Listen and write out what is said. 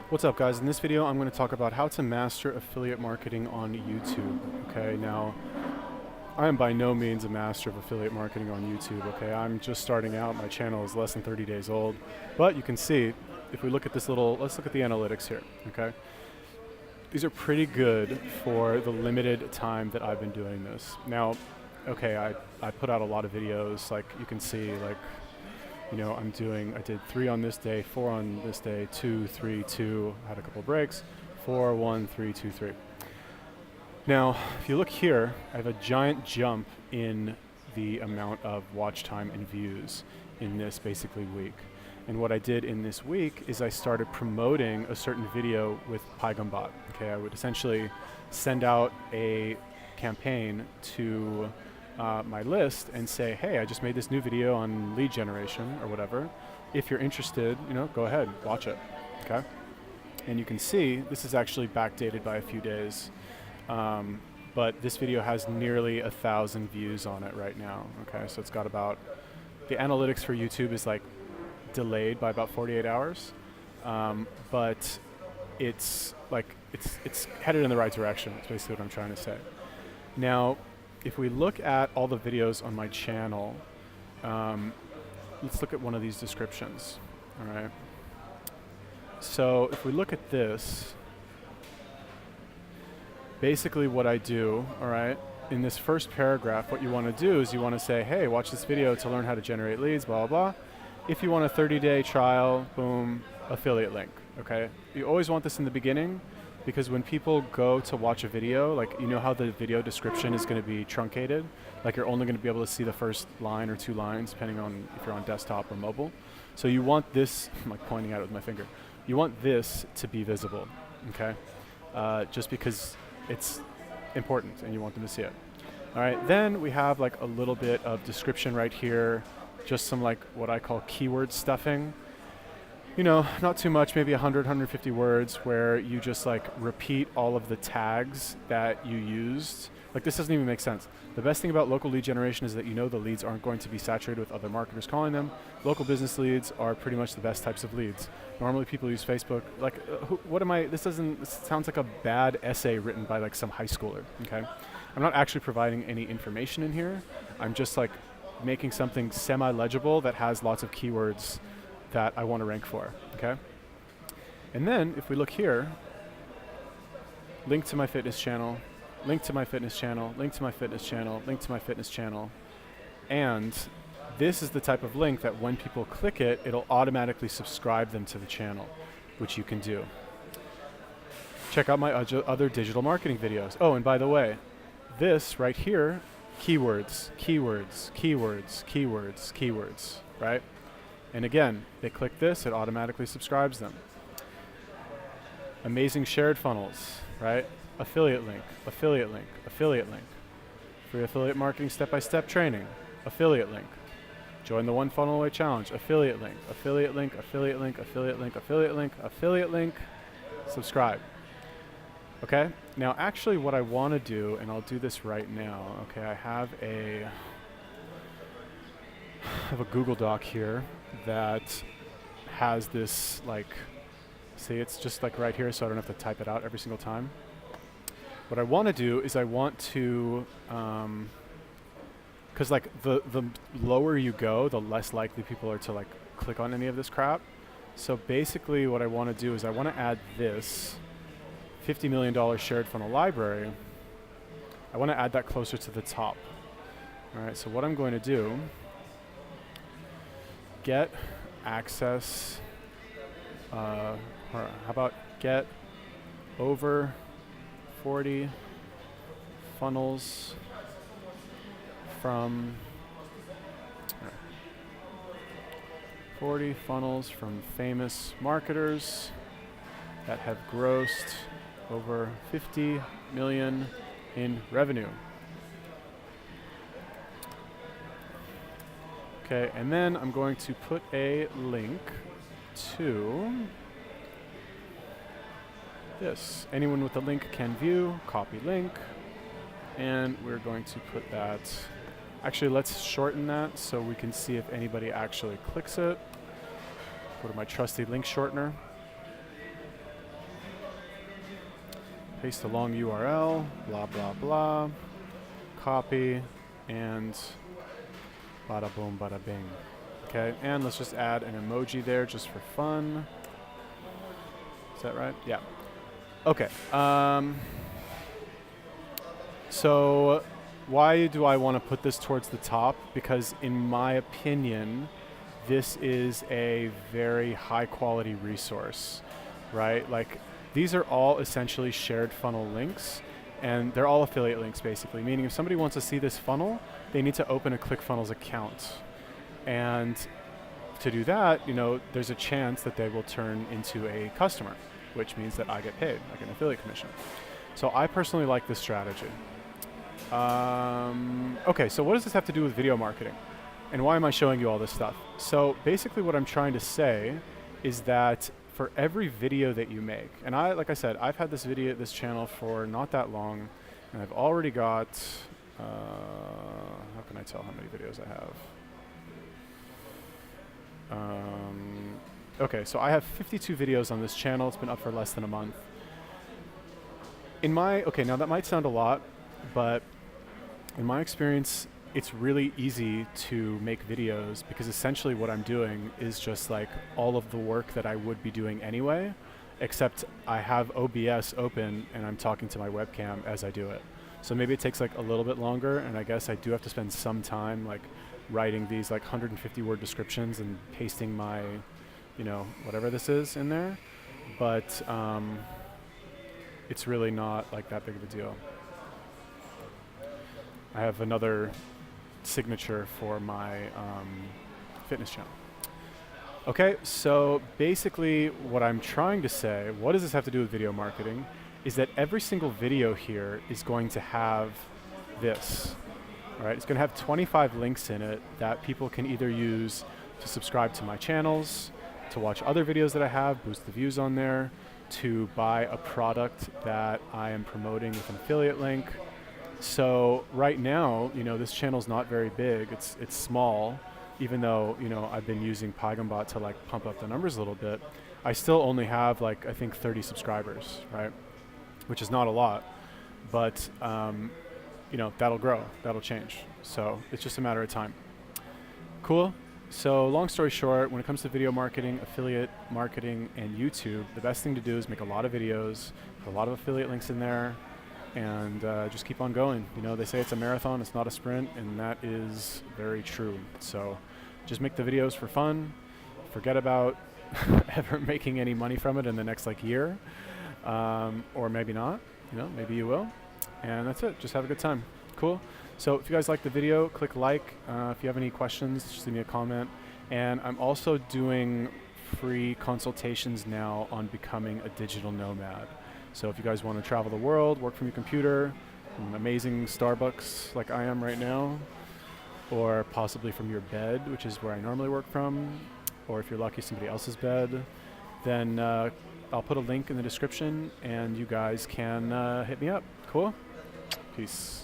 What's up, guys? In this video I'm going to talk about how to master affiliate marketing on YouTube. Okay, now I am by no means a master of affiliate marketing on YouTube. Okay, I'm just starting out. My channel is less than 30 days old, but you can see if we look at this little, let's look at the analytics here. Okay, these are pretty good for the limited time that I've been doing this. Now, okay, I put out a lot of videos, like you can see, like, you know, I did 3 on this day, 4 on this day, 2, 3, 2, had a couple of breaks, 4, 1, 3, 2, 3. Now, if you look here, I have a giant jump in the amount of watch time and views in this basically week. And what I did in this week is I started promoting a certain video with PyGumbot. Okay, I would essentially send out a campaign to my list and say, hey, I just made this new video on lead generation or whatever. If you're interested, you know, go ahead, watch it, okay? And you can see this is actually backdated by a few days, but this video has nearly 1,000 views on it right now, okay? So it's got about, the analytics for YouTube is like delayed by about 48 hours, but it's headed in the right direction. That's basically what I'm trying to say. Now, if we look at all the videos on my channel, let's look at one of these descriptions, all right? So if we look at this, basically what I do, all right, in this first paragraph, what you want to do is you want to say, hey, watch this video to learn how to generate leads, blah, blah, blah. If you want a 30-day trial, boom, affiliate link, okay? You always want this in the beginning, because when people go to watch a video, like, you know how the video description is going to be truncated? Like, you're only going to be able to see the first line or 2 lines, depending on if you're on desktop or mobile. So you want this, I'm like pointing at it with my finger. You want this to be visible, okay? Just because it's important and you want them to see it. All right, then we have like a little bit of description right here, just some like what I call keyword stuffing. You know, not too much, maybe 100, 150 words, where you just like repeat all of the tags that you used. Like, this doesn't even make sense. The best thing about local lead generation is that you know the leads aren't going to be saturated with other marketers calling them. Local business leads are pretty much the best types of leads. Normally people use Facebook. Like, this sounds like a bad essay written by like some high schooler, okay? I'm not actually providing any information in here. I'm just like making something semi-legible that has lots of keywords that I want to rank for, okay? And then if we look here, link to my fitness channel, link to my fitness channel, link to my fitness channel, link to my fitness channel. And this is the type of link that when people click it, it'll automatically subscribe them to the channel, which you can do. Check out my other digital marketing videos. Oh, and by the way, this right here, keywords, keywords, keywords, keywords, keywords, right? And again, they click this, it automatically subscribes them. Amazing shared funnels, right? Affiliate link, affiliate link, affiliate link. Free affiliate marketing step-by-step training, affiliate link. Join the One Funnel Away Challenge, affiliate link, affiliate link, affiliate link, affiliate link, affiliate link, affiliate link, subscribe. Okay, now actually what I want to do, and I'll do this right now, okay, I have a Google Doc here that has this, like, see, it's just like right here, so I don't have to type it out every single time. What I want to do is I want to, because like the lower you go, the less likely people are to like click on any of this crap. So basically what I want to do is I want to add this $50 million shared funnel library. I want to add that closer to the top. All right, so what I'm going to do, get access, how about get over 40 funnels from 40 funnels from famous marketers that have grossed over 50 million in revenue. Okay, and then I'm going to put a link to this. Anyone with a link can view, copy link, and we're going to put that, actually let's shorten that so we can see if anybody actually clicks it. Go to my trusty link shortener. paste a long URL, blah, blah, blah, copy, and bada boom, bada bing. Okay, and let's just add an emoji there just for fun. Is that right? Yeah. Okay. So why do I want to put this towards the top? Because in my opinion, this is a very high quality resource, right? Like these are all essentially shared funnel links, and they're all affiliate links basically, meaning if somebody wants to see this funnel, they need to open a ClickFunnels account. And to do that, you know, there's a chance that they will turn into a customer, which means that I get paid, like an affiliate commission. So I personally like this strategy. Okay, so what does this have to do with video marketing? And why am I showing you all this stuff? So basically what I'm trying to say is that for every video that you make, and like I said, I've had this channel for not that long, and I've already got, how can I tell how many videos I have? Okay, so I have 52 videos on this channel. It's been up for less than a month. Okay, now that might sound a lot, but in my experience, it's really easy to make videos because essentially what I'm doing is just like all of the work that I would be doing anyway, except I have OBS open and I'm talking to my webcam as I do it. So maybe it takes like a little bit longer, and I guess I do have to spend some time like writing these like 150 word descriptions and pasting my, you know, whatever this is in there, but it's really not like that big of a deal. I have another signature for my fitness channel. Okay, so basically what I'm trying to say, what does this have to do with video marketing, is that every single video here is going to have this. All right, it's going to have 25 links in it that people can either use to subscribe to my channels, to watch other videos that I have, boost the views on there, to buy a product that I am promoting with an affiliate link. So right now, you know, this channel's not very big. It's small, even though, you know, I've been using PyGambot to like pump up the numbers a little bit. I still only have like, I think 30 subscribers, right? Which is not a lot, but you know, that'll grow, that'll change. So it's just a matter of time. Cool. So long story short, when it comes to video marketing, affiliate marketing, and YouTube, the best thing to do is make a lot of videos, put a lot of affiliate links in there, and just keep on going. You know, they say it's a marathon, it's not a sprint, and that is very true. So just make the videos for fun, forget about ever making any money from it in the next like year, or maybe not, you know, maybe you will. And that's it, just have a good time. Cool. So if you guys like the video, click like. If you have any questions, just leave me a comment. And I'm also doing free consultations now on becoming a digital nomad. So if you guys want to travel the world, work from your computer, from an amazing Starbucks like I am right now, or possibly from your bed, which is where I normally work from, or if you're lucky, somebody else's bed, then I'll put a link in the description and you guys can hit me up. Cool? Peace.